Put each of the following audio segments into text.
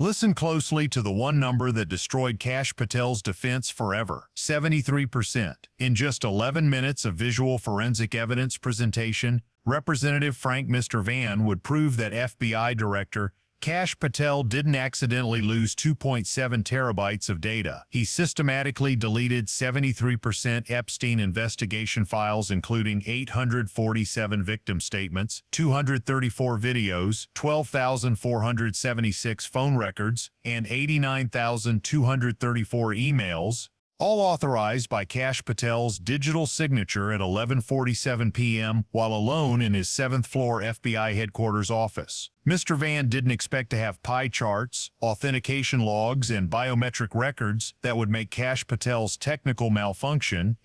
Listen closely to the one number that destroyed Kash Patel's defense forever: 73%. In just 11 minutes of visual forensic evidence presentation, Representative Frank Mrvan would prove that FBI Director Kash Patel didn't accidentally lose 2.7 terabytes of data. He systematically deleted 73% Epstein investigation files, including 847 victim statements, 234 videos, 12,476 phone records, and 89,234 emails, all authorized by Kash Patel's digital signature at 11:47 p.m. while alone in his 7th floor FBI headquarters office. Mrvan didn't expect to have pie charts, authentication logs, and biometric records that would make Kash Patel's technical malfunction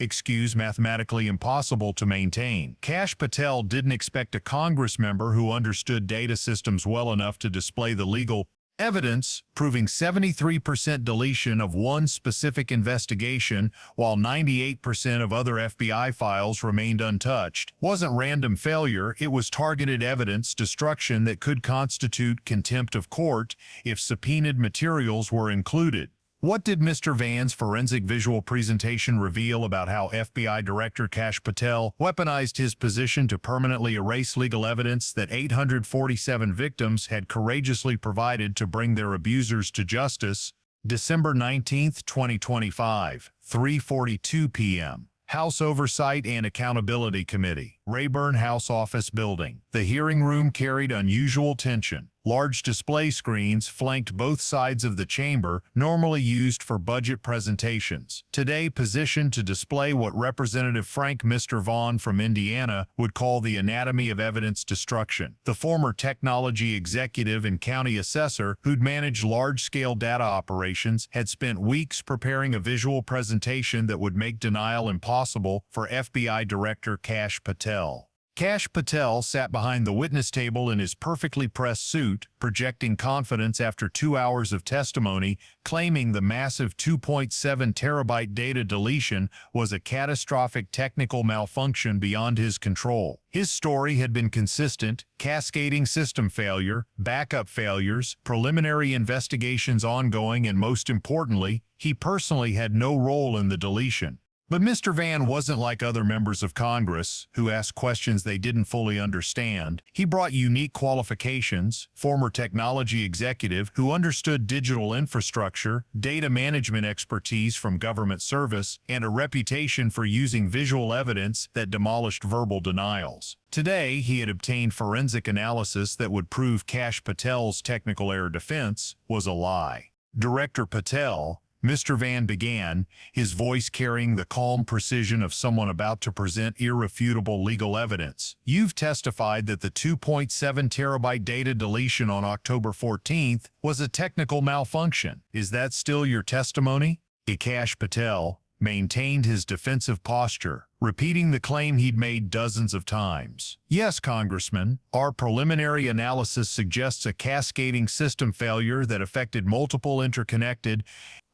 mathematically impossible to maintain. Kash Patel didn't expect a Congress member who understood data systems well enough to display the legal evidence proving 73% deletion of one specific investigation while 98% of other FBI files remained untouched. Wasn't random failure, it was targeted evidence destruction that could constitute contempt of court if subpoenaed materials were included. What did Mrvan's forensic visual presentation reveal about how FBI Director Kash Patel weaponized his position to permanently erase legal evidence that 847 victims had courageously provided to bring their abusers to justice? December 19, 2025, 3:42 p.m. House Oversight and Accountability Committee, Rayburn House Office Building. The hearing room carried unusual tension. Large display screens flanked both sides of the chamber, normally used for budget presentations, today positioned to display what Representative Frank Mrvan from Indiana would call the anatomy of evidence destruction. The former technology executive and county assessor who'd managed large-scale data operations had spent weeks preparing a visual presentation that would make denial impossible for FBI Director Kash Patel. Kash Patel sat behind the witness table in his perfectly pressed suit, projecting confidence after 2 hours of testimony, claiming the massive 2.7 terabyte data deletion was a catastrophic technical malfunction beyond his control. His story had been consistent: cascading system failure, backup failures, preliminary investigations ongoing, and most importantly, he personally had no role in the deletion. But Mrvan wasn't like other members of Congress who asked questions they didn't fully understand. He brought unique qualifications: former technology executive who understood digital infrastructure, data management expertise from government service, and a reputation for using visual evidence that demolished verbal denials. Today, he had obtained forensic analysis that would prove Kash Patel's technical error defense was a lie. Director Patel, Mrvan began, his voice carrying the calm precision of someone about to present irrefutable legal evidence. You've testified that the 2.7 terabyte data deletion on October 14th was a technical malfunction. Is that still your testimony? Kash Patel maintained his defensive posture, repeating the claim he'd made dozens of times. Yes, Congressman, our preliminary analysis suggests a cascading system failure that affected multiple interconnected.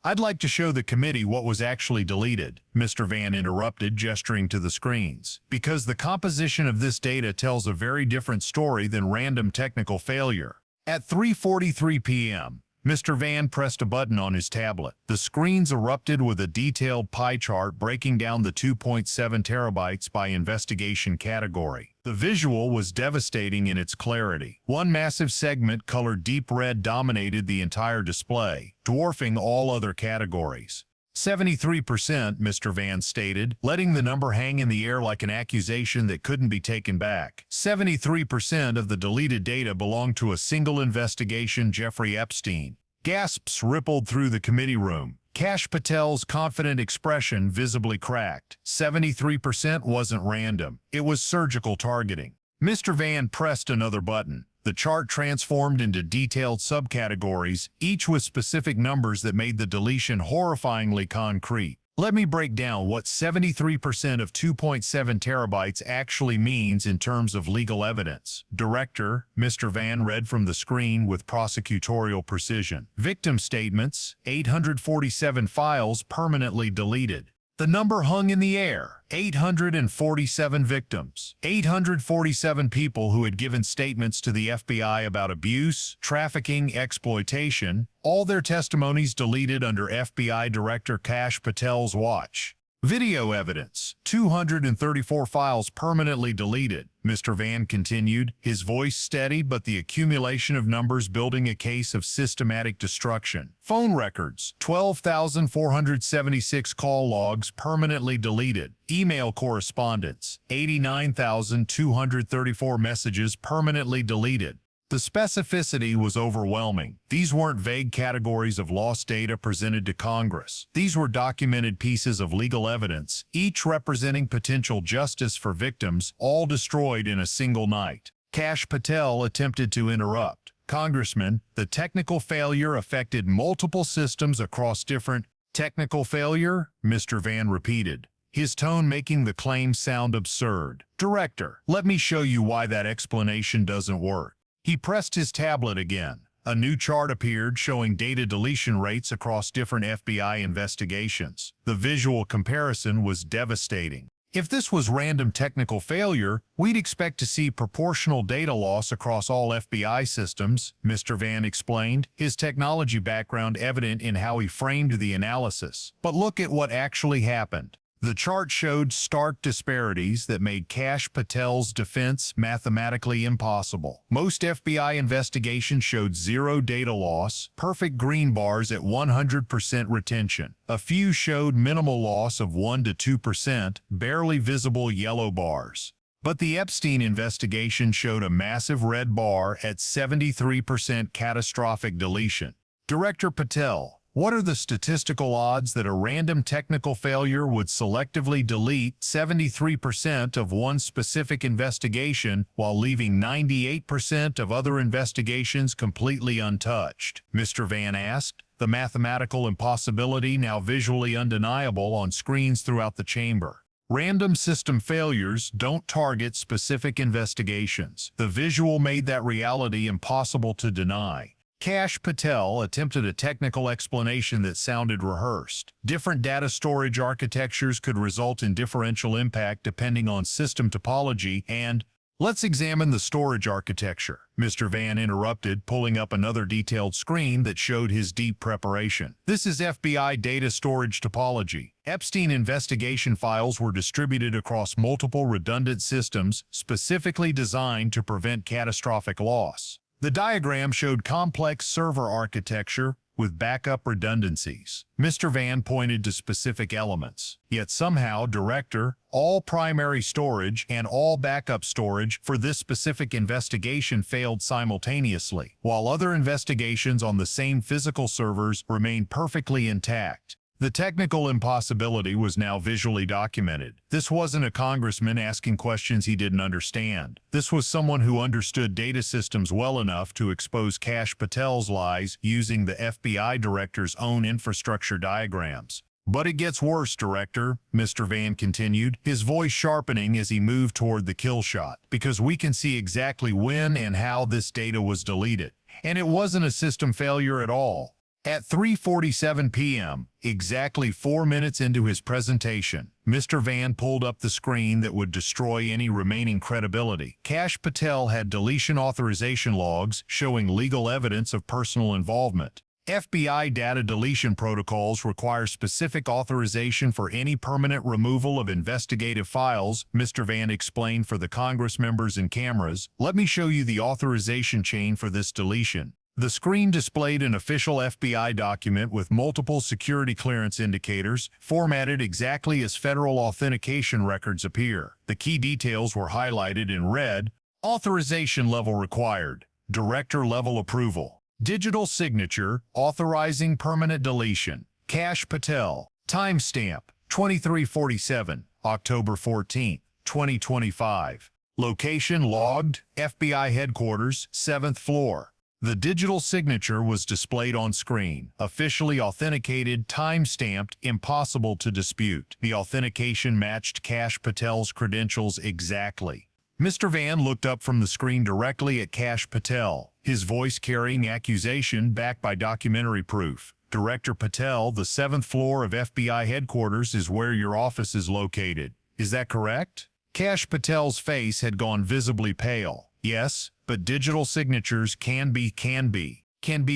I'd like to show the committee what was actually deleted, Mrvan interrupted, gesturing to the screens, because the composition of this data tells a very different story than random technical failure. At 3:43 p.m., Mrvan pressed a button on his tablet. The screens erupted with a detailed pie chart breaking down the 2.7 terabytes by investigation category. The visual was devastating in its clarity. One massive segment colored deep red dominated the entire display, dwarfing all other categories. 73%, Mrvan stated, letting the number hang in the air like an accusation that couldn't be taken back. 73% of the deleted data belonged to a single investigation: Jeffrey Epstein. Gasps rippled through the committee room. Kash Patel's confident expression visibly cracked. 73% wasn't random. It was surgical targeting. Mrvan pressed another button. The chart transformed into detailed subcategories, each with specific numbers that made the deletion horrifyingly concrete. Let me break down what 73% of 2.7 terabytes actually means in terms of legal evidence. Director Mrvan read from the screen with prosecutorial precision. Victim statements: 847 files permanently deleted. The number hung in the air: 847 victims. 847 people who had given statements to the FBI about abuse, trafficking, exploitation, all their testimonies deleted under FBI Director Kash Patel's watch. Video evidence: 234 files permanently deleted. Mr. Van continued, his voice steady but the accumulation of numbers building a case of systematic destruction. Phone records: 12,476 call logs permanently deleted. Email correspondence: 89,234 messages permanently deleted. The specificity was overwhelming. These weren't vague categories of lost data presented to Congress. These were documented pieces of legal evidence, each representing potential justice for victims, all destroyed in a single night. Kash Patel attempted to interrupt. Congressman, the technical failure affected multiple systems across different— Technical failure? Mr. Van repeated, his tone making the claim sound absurd. Director, let me show you why that explanation doesn't work. He pressed his tablet again. A new chart appeared showing data deletion rates across different FBI investigations. The visual comparison was devastating. If this was random technical failure, we'd expect to see proportional data loss across all FBI systems, Mr. Van explained, his technology background evident in how he framed the analysis. But look at what actually happened. The chart showed stark disparities that made Kash Patel's defense mathematically impossible. Most FBI investigations showed zero data loss, perfect green bars at 100% retention. A few showed minimal loss of 1 to 2%, barely visible yellow bars. But the Epstein investigation showed a massive red bar at 73% catastrophic deletion. Director Patel, what are the statistical odds that a random technical failure would selectively delete 73% of one specific investigation while leaving 98% of other investigations completely untouched? Mr. Van asked, the mathematical impossibility now visually undeniable on screens throughout the chamber. Random system failures don't target specific investigations. The visual made that reality impossible to deny. Kash Patel attempted a technical explanation that sounded rehearsed. Different data storage architectures could result in differential impact depending on system topology and— Let's examine the storage architecture, Mr. Van interrupted, pulling up another detailed screen that showed his deep preparation. This is FBI data storage topology. Epstein investigation files were distributed across multiple redundant systems, specifically designed to prevent catastrophic loss. The diagram showed complex server architecture with backup redundancies. Mr. Van pointed to specific elements. Yet somehow, Director, all primary storage and all backup storage for this specific investigation failed simultaneously, while other investigations on the same physical servers remained perfectly intact. The technical impossibility was now visually documented. This wasn't a congressman asking questions he didn't understand. This was someone who understood data systems well enough to expose Kash Patel's lies using the FBI director's own infrastructure diagrams. But it gets worse, Director, Mr. Van continued, his voice sharpening as he moved toward the kill shot, because we can see exactly when and how this data was deleted. And it wasn't a system failure at all. At 3:47 p.m., exactly 4 minutes into his presentation, Mr. Van pulled up the screen that would destroy any remaining credibility. Kash Patel had deletion authorization logs showing legal evidence of personal involvement. FBI data deletion protocols require specific authorization for any permanent removal of investigative files, Mr. Van explained for the Congress members and cameras. Let me show you the authorization chain for this deletion. The screen displayed an official FBI document with multiple security clearance indicators, formatted exactly as federal authentication records appear. The key details were highlighted in red: authorization level required, director level approval, digital signature, authorizing permanent deletion, Kash Patel, timestamp, 2347, October 14, 2025. Location logged, FBI headquarters, 7th floor. The digital signature was displayed on screen, officially authenticated, time-stamped, impossible to dispute. The authentication matched Kash Patel's credentials exactly. Mr. Van looked up from the screen directly at Kash Patel, his voice carrying accusation backed by documentary proof. Director Patel, the 7th floor of FBI headquarters is where your office is located. Is that correct? Kash Patel's face had gone visibly pale. Yes, but digital signatures can be. Can be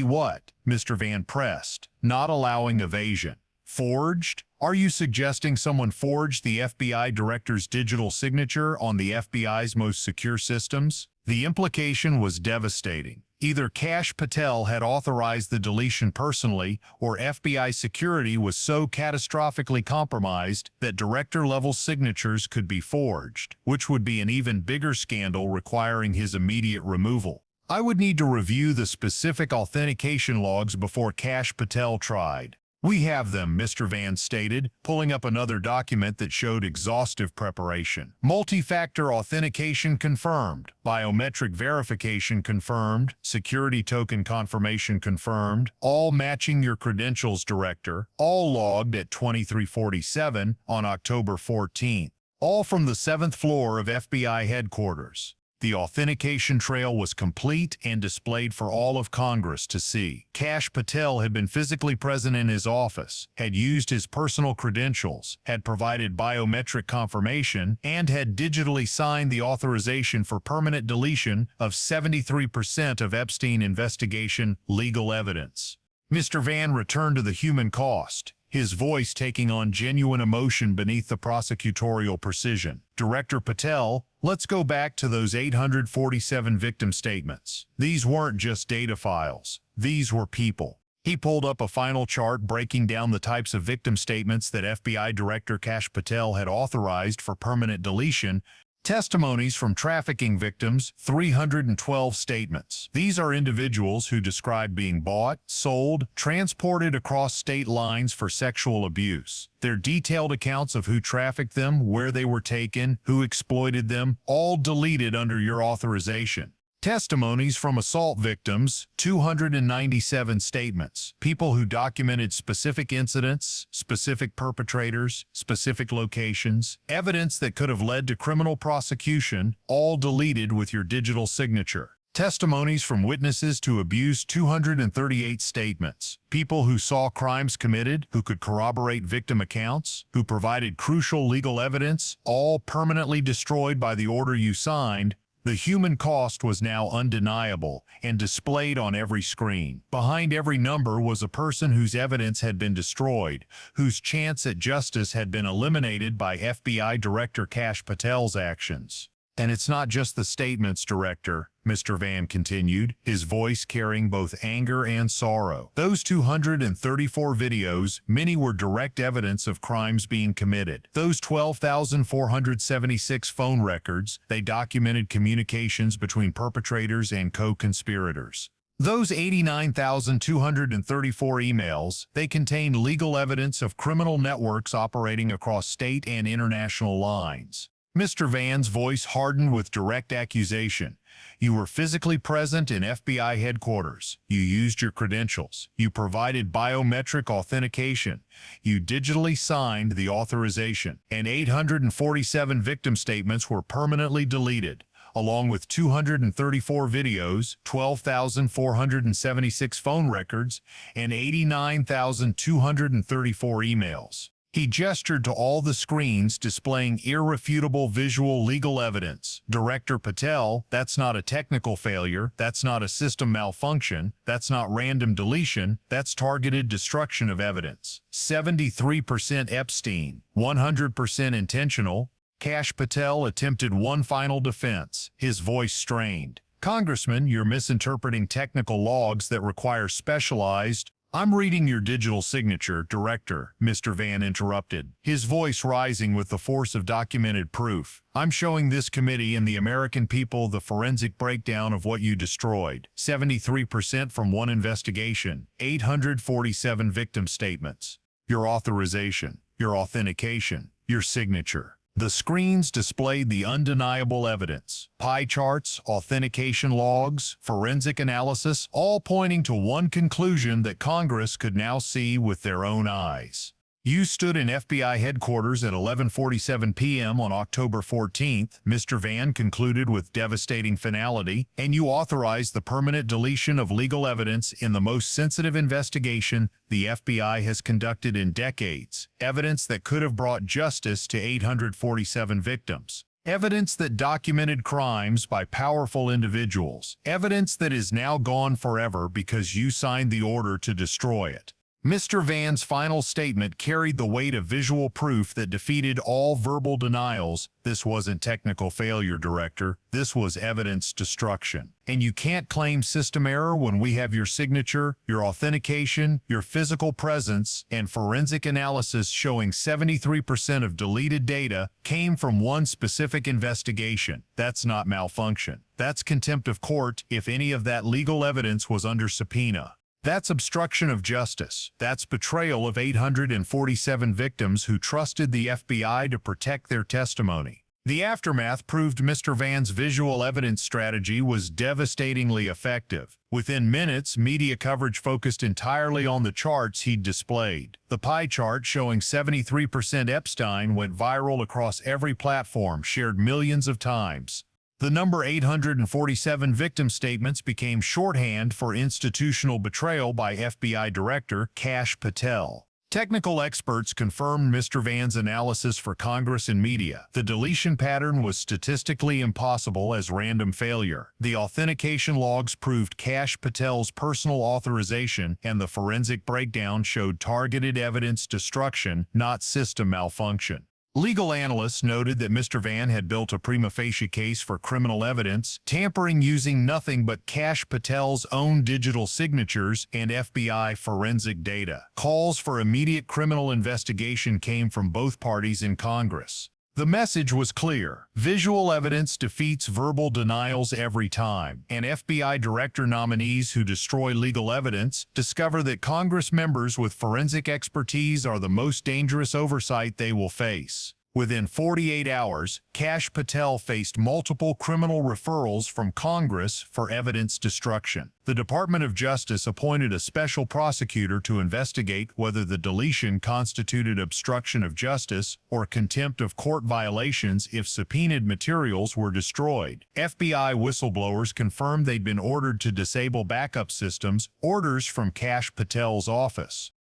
what? Mr. Van pressed, not allowing evasion. Forged? Are you suggesting someone forged the FBI director's digital signature on the FBI's most secure systems? The implication was devastating. Either Kash Patel had authorized the deletion personally, or FBI security was so catastrophically compromised that director-level signatures could be forged, which would be an even bigger scandal requiring his immediate removal. I would need to review the specific authentication logs before Kash Patel tried. We have them, Mr. Van stated, pulling up another document that showed exhaustive preparation. Multi-factor authentication confirmed, biometric verification confirmed, security token confirmation confirmed, all matching your credentials, Director, all logged at 2347 on October 14th, all from the 7th floor of FBI headquarters. The authentication trail was complete and displayed for all of Congress to see. Kash Patel had been physically present in his office, had used his personal credentials, had provided biometric confirmation, and had digitally signed the authorization for permanent deletion of 73% of Epstein investigation legal evidence. Mr. Van returned to the human cost, his voice taking on genuine emotion beneath the prosecutorial precision. Director Patel, let's go back to those 847 victim statements. These weren't just data files. These were people. He pulled up a final chart breaking down the types of victim statements that FBI Director Kash Patel had authorized for permanent deletion. Testimonies from trafficking victims, 312 statements. These are individuals who describe being bought, sold, transported across state lines for sexual abuse. Their detailed accounts of who trafficked them, where they were taken, who exploited them, all deleted under your authorization. Testimonies from assault victims, 297 statements. People who documented specific incidents, specific perpetrators, specific locations, evidence that could have led to criminal prosecution, all deleted with your digital signature. Testimonies from witnesses to abuse, 238 statements. People who saw crimes committed, who could corroborate victim accounts, who provided crucial legal evidence, all permanently destroyed by the order you signed. The human cost was now undeniable and displayed on every screen. Behind every number was a person whose evidence had been destroyed, whose chance at justice had been eliminated by FBI Director Kash Patel's actions. And it's not just the statements, Director, Mr. Van continued, his voice carrying both anger and sorrow. Those 234 videos, many were direct evidence of crimes being committed. Those 12,476 phone records, they documented communications between perpetrators and co-conspirators. Those 89,234 emails, they contained legal evidence of criminal networks operating across state and international lines. Mr. Van's voice hardened with direct accusation. You were physically present in FBI headquarters. You used your credentials. You provided biometric authentication. You digitally signed the authorization. And 847 victim statements were permanently deleted, along with 234 videos, 12,476 phone records, and 89,234 emails. He gestured to all the screens displaying irrefutable visual legal evidence. Director Patel, that's not a technical failure, that's not a system malfunction, that's not random deletion, that's targeted destruction of evidence. 73% Epstein, 100% intentional. Kash Patel attempted one final defense, his voice strained. Congressman, you're misinterpreting technical logs that require specialized. I'm reading your digital signature, Director, Mr. Van interrupted, his voice rising with the force of documented proof. I'm showing this committee and the American people the forensic breakdown of what you destroyed. 73% from one investigation, 847 victim statements. Your authorization, your authentication, your signature. The screens displayed the undeniable evidence. Pie charts, authentication logs, forensic analysis, all pointing to one conclusion that Congress could now see with their own eyes. You stood in FBI headquarters at 11:47 p.m. on October 14th, Mr. Van concluded with devastating finality, and you authorized the permanent deletion of legal evidence in the most sensitive investigation the FBI has conducted in decades, evidence that could have brought justice to 847 victims. Evidence that documented crimes by powerful individuals. Evidence that is now gone forever because you signed the order to destroy it. Mr. Van's final statement carried the weight of visual proof that defeated all verbal denials. This wasn't technical failure, Director. This was evidence destruction. And you can't claim system error when we have your signature, your authentication, your physical presence, and forensic analysis showing 73% of deleted data came from one specific investigation. That's not malfunction. That's contempt of court if any of that legal evidence was under subpoena. That's obstruction of justice. That's betrayal of 847 victims who trusted the FBI to protect their testimony. The aftermath proved Mr. Van's visual evidence strategy was devastatingly effective. Within minutes, media coverage focused entirely on the charts he'd displayed. The pie chart showing 73% Epstein went viral across every platform, shared millions of times. The number 847 victim statements became shorthand for institutional betrayal by FBI Director Kash Patel. Technical experts confirmed Mr. Van's analysis for Congress and media. The deletion pattern was statistically impossible as random failure. The authentication logs proved Kash Patel's personal authorization, and the forensic breakdown showed targeted evidence destruction, not system malfunction. Legal analysts noted that Mr. Van had built a prima facie case for criminal evidence, tampering using nothing but Kash Patel's own digital signatures and FBI forensic data. Calls for immediate criminal investigation came from both parties in Congress. The message was clear. Visual evidence defeats verbal denials every time, and FBI director nominees who destroy legal evidence discover that Congress members with forensic expertise are the most dangerous oversight they will face. Within 48 hours, Kash Patel faced multiple criminal referrals from Congress for evidence destruction. The Department of Justice appointed a special prosecutor to investigate whether the deletion constituted obstruction of justice or contempt of court violations if subpoenaed materials were destroyed. FBI whistleblowers confirmed they'd been ordered to disable backup systems, orders from Kash Patel's office.